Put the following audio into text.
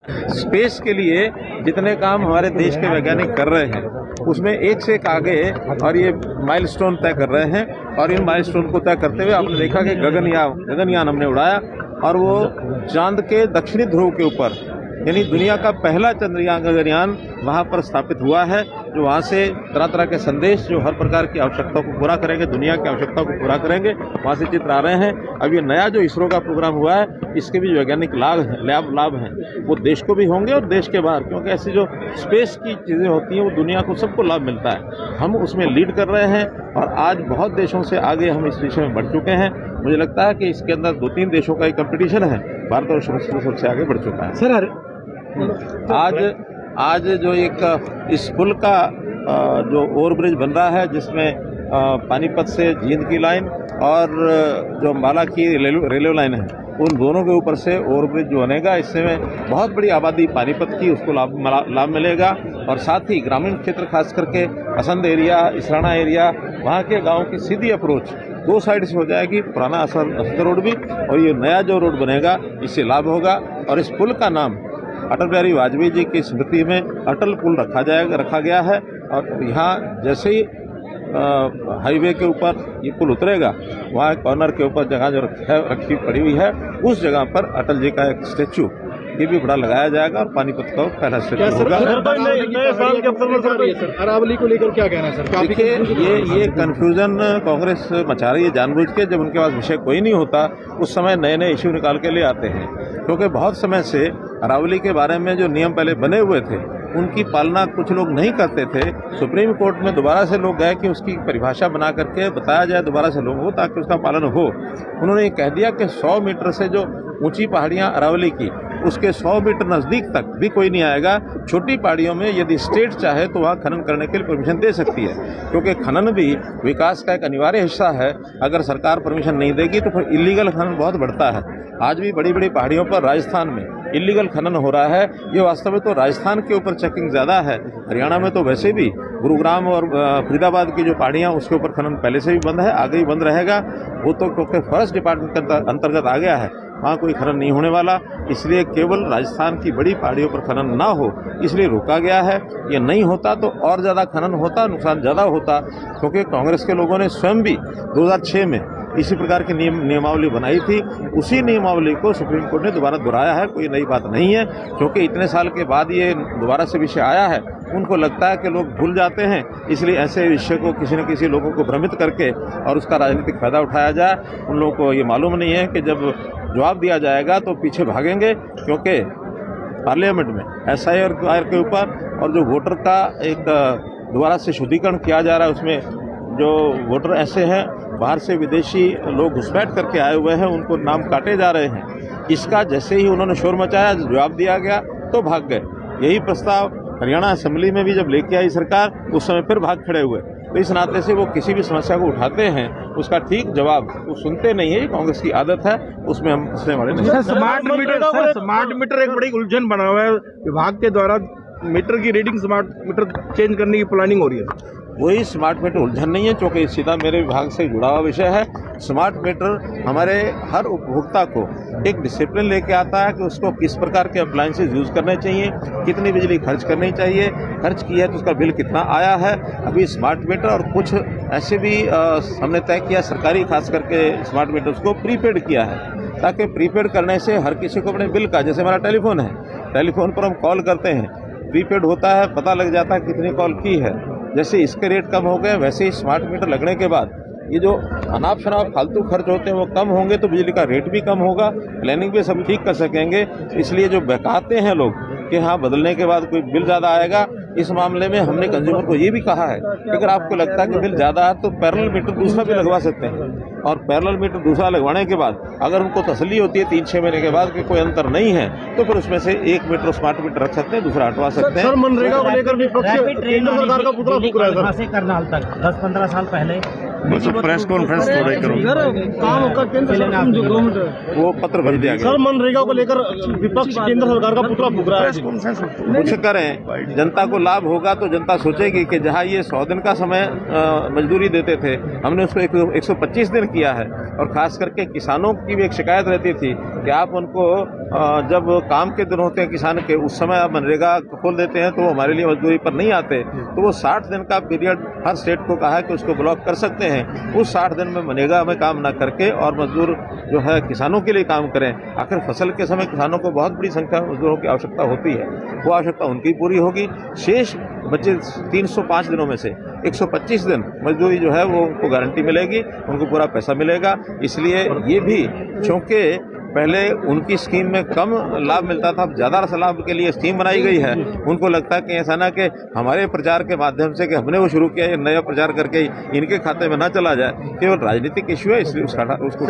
Space के लिए जितने काम हमारे देश के वैज्ञानिक कर रहे हैं उसमें एक से एक आगे और ये माइलस्टोन तय कर रहे हैं। और इन माइलस्टोन को तय करते हुए आपने देखा कि गगनयान हमने उड़ाया और वो चांद के दक्षिणी ध्रुव के ऊपर यानी दुनिया का पहला चंद्रयान गगनयान वहाँ पर स्थापित हुआ है, जो वहाँ से तरह तरह के संदेश जो हर प्रकार की आवश्यकताओं को पूरा करेंगे, दुनिया की आवश्यकताओं को पूरा करेंगे, वहाँ से चित्र आ रहे हैं। अब ये नया जो इसरो का प्रोग्राम हुआ है इसके भी वैज्ञानिक लाभ हैं वो देश को भी होंगे और देश के बाहर, क्योंकि ऐसी जो स्पेस की चीज़ें होती हैं वो दुनिया को सबको लाभ मिलता है। हम उसमें लीड कर रहे हैं और आज बहुत देशों से आगे हम इस विषय में बढ़ चुके हैं। मुझे लगता है कि इसके अंदर 2-3 देशों का एक कंपटीशन है, भारत और सबसे आगे बढ़ चुका है। सर आज जो एक इस पुल का जो ओवरब्रिज बन रहा है जिसमें पानीपत से जींद की लाइन और जो अम्बाला की रेलवे लाइन है उन दोनों के ऊपर से ओवरब्रिज जो बनेगा, इससे में बहुत बड़ी आबादी पानीपत की उसको लाभ मिलेगा और साथ ही ग्रामीण क्षेत्र खास करके असंध एरिया, इसराना एरिया, वहाँ के गाँव की सीधी अप्रोच 2 साइड से हो जाएगी, पुराना असंध रोड भी और ये नया जो रोड बनेगा इससे लाभ होगा। और इस पुल का नाम अटल बिहारी वाजपेयी जी की स्मृति में अटल पुल रखा गया है। और यहाँ जैसे ही हाईवे के ऊपर ये पुल उतरेगा वहाँ कॉर्नर के ऊपर जगह जो रखी पड़ी हुई है उस जगह पर अटल जी का एक स्टैचू ये भी बड़ा लगाया जाएगा और पानीपत का पहला स्टैचू होगा। अरावली को लेकर क्या कहना है सर? देखिए ये कंफ्यूजन कांग्रेस मचा रही है जानबूझ के। जब उनके पास विषय कोई नहीं होता उस समय नए नए इश्यू निकाल के ले आते हैं, क्योंकि बहुत समय से अरावली के बारे में जो नियम पहले बने हुए थे उनकी पालना कुछ लोग नहीं करते थे। सुप्रीम कोर्ट में दोबारा से लोग गए कि उसकी परिभाषा बना करके बताया जाए दोबारा से लोगों को ताकि उसका पालन हो। उन्होंने ये कह दिया कि 100 मीटर से जो ऊंची पहाड़ियां अरावली की उसके 100 मीटर नज़दीक तक भी कोई नहीं आएगा। छोटी पहाड़ियों में यदि स्टेट चाहे तो वहाँ खनन करने के लिए परमिशन दे सकती है, क्योंकि खनन भी विकास का एक अनिवार्य हिस्सा है। अगर सरकार परमिशन नहीं देगी तो फिर इलीगल खनन बहुत बढ़ता है। आज भी बड़ी बड़ी पहाड़ियों पर राजस्थान में इलीगल खनन हो रहा है। ये वास्तव में तो राजस्थान के ऊपर चेकिंग ज़्यादा है, हरियाणा में तो वैसे भी गुरुग्राम और फरीदाबाद की जो पहाड़ियाँ उसके ऊपर खनन पहले से भी बंद है, आगे भी बंद रहेगा। वो तो क्योंकि फॉरेस्ट डिपार्टमेंट के अंतर्गत आ गया है, वहाँ कोई खनन नहीं होने वाला। इसलिए केवल राजस्थान की बड़ी पहाड़ियों पर खनन ना हो इसलिए रोका गया है। ये नहीं होता तो और ज़्यादा खनन होता, नुकसान ज़्यादा होता, क्योंकि कांग्रेस के लोगों ने स्वयं भी 2006 में इसी प्रकार की नियमावली बनाई थी। उसी नियमावली को सुप्रीम कोर्ट ने दोबारा दोहराया है, कोई नई बात नहीं है। क्योंकि इतने साल के बाद ये दोबारा से विषय आया है, उनको लगता है कि लोग भूल जाते हैं, इसलिए ऐसे विषय को किसी न किसी लोगों को भ्रमित करके और उसका राजनीतिक फायदा उठाया जाए। उन लोगों को ये मालूम नहीं है कि जब जवाब दिया जाएगा तो पीछे भागेंगे, क्योंकि पार्लियामेंट में SIR के ऊपर और जो वोटर का एक दोबारा से शुद्धिकरण किया जा रहा है उसमें जो वोटर ऐसे हैं बाहर से विदेशी लोग घुसपैठ करके आए हुए हैं उनको नाम काटे जा रहे हैं। इसका जैसे ही उन्होंने शोर मचाया, जवाब दिया गया तो भाग गए। यही प्रस्ताव हरियाणा असेंबली में भी जब लेके आई सरकार उस समय फिर भाग खड़े हुए। तो इस नाते से वो किसी भी समस्या को उठाते हैं उसका ठीक जवाब वो सुनते नहीं है। कांग्रेस की आदत है, उसमें हम फंसने वाले नहीं। स्मार्ट मीटर एक बड़ी उलझन बना हुआ है। विभाग के द्वारा मीटर की रीडिंग स्मार्ट मीटर चेंज करने की प्लानिंग हो रही है। वही स्मार्ट मीटर उलझन नहीं है, क्योंकि सीधा मेरे विभाग से जुड़ा हुआ विषय है। स्मार्ट मीटर हमारे हर उपभोक्ता को एक डिसिप्लिन लेके आता है कि उसको किस प्रकार के अप्लायंसेज यूज़ करने चाहिए, कितनी बिजली खर्च करनी चाहिए, खर्च की है तो उसका बिल कितना आया है। अभी स्मार्ट मीटर और कुछ ऐसे भी हमने तय किया, सरकारी खास करके स्मार्ट मीटर्स को प्रीपेड किया है, ताकि प्रीपेड करने से हर किसी को अपने बिल का, जैसे हमारा टेलीफोन है, टेलीफोन पर हम कॉल करते हैं, प्रीपेड होता है, पता लग जाता है कितनी कॉल की है। जैसे इसके रेट कम हो गए वैसे ही स्मार्ट मीटर लगने के बाद ये जो अनाप शनाप फालतू खर्च होते हैं वो कम होंगे, तो बिजली का रेट भी कम होगा, प्लानिंग भी सब ठीक कर सकेंगे। इसलिए जो बहकाते हैं लोग कि हाँ बदलने के बाद कोई बिल ज़्यादा आएगा, इस मामले में हमने कंज्यूमर को ये भी कहा है कि अगर आपको लगता है कि बिल ज़्यादा है तो पैरेलल मीटर दूसरा भी लगवा सकते हैं। और पैरेलल मीटर दूसरा लगवाने के बाद अगर उनको तसल्ली होती है 3-6 महीने के बाद कि कोई अंतर नहीं है तो फिर उसमें से एक मीटर स्मार्ट मीटर रख सकते हैं, दूसरा हटवा सकते हैं। मनरेगा को लेकर भी केंद्र सरकार का पुतला फूंक रहा है। से करनाल तक 10-15 साल पहले बस प्रेस कॉन्फ्रेंस थोड़ा ही करूँगा। काम का केंद्र सरकार जो गवर्नमेंट वो पत्र भेज दिया गया। सर मनरेगा को लेकर विपक्ष केंद्र सरकार का पुतला फूक रहा प्रेस है। कॉन्फ्रेंस कुछ करें, जनता को लाभ होगा तो जनता सोचेगी कि जहां ये 100 दिन का समय मजदूरी देते थे, हमने उसको 125 दिन किया है। और खास करके किसानों की भी एक शिकायत रहती थी कि आप उनको जब काम के दिन होते हैं किसान के, उस समय आप मनरेगा खोल देते हैं तो वो हमारे लिए मजदूरी पर नहीं आते। तो वो 60 दिन का पीरियड हर स्टेट को कहा है कि उसको ब्लॉक कर सकते हैं। उस 60 दिन में मनरेगा में काम ना करके और मजदूर जो है किसानों के लिए काम करें। आखिर फसल के समय किसानों को बहुत बड़ी संख्या में मजदूरों की आवश्यकता होती है, वो आवश्यकता उनकी पूरी होगी। शेष बचे 305 दिनों में से 125 दिन मजदूरी जो है वो उनको गारंटी मिलेगी, उनको पूरा पैसा मिलेगा। इसलिए ये भी, चूँकि पहले उनकी स्कीम में कम लाभ मिलता था, अब ज़्यादा लाभ के लिए स्कीम बनाई गई है। उनको लगता है कि ऐसा ना कि हमारे प्रचार के माध्यम से कि हमने वो शुरू किया, ये नया प्रचार करके इनके खाते में ना चला जाए, केवल राजनीतिक इश्यू है, इसलिए उसको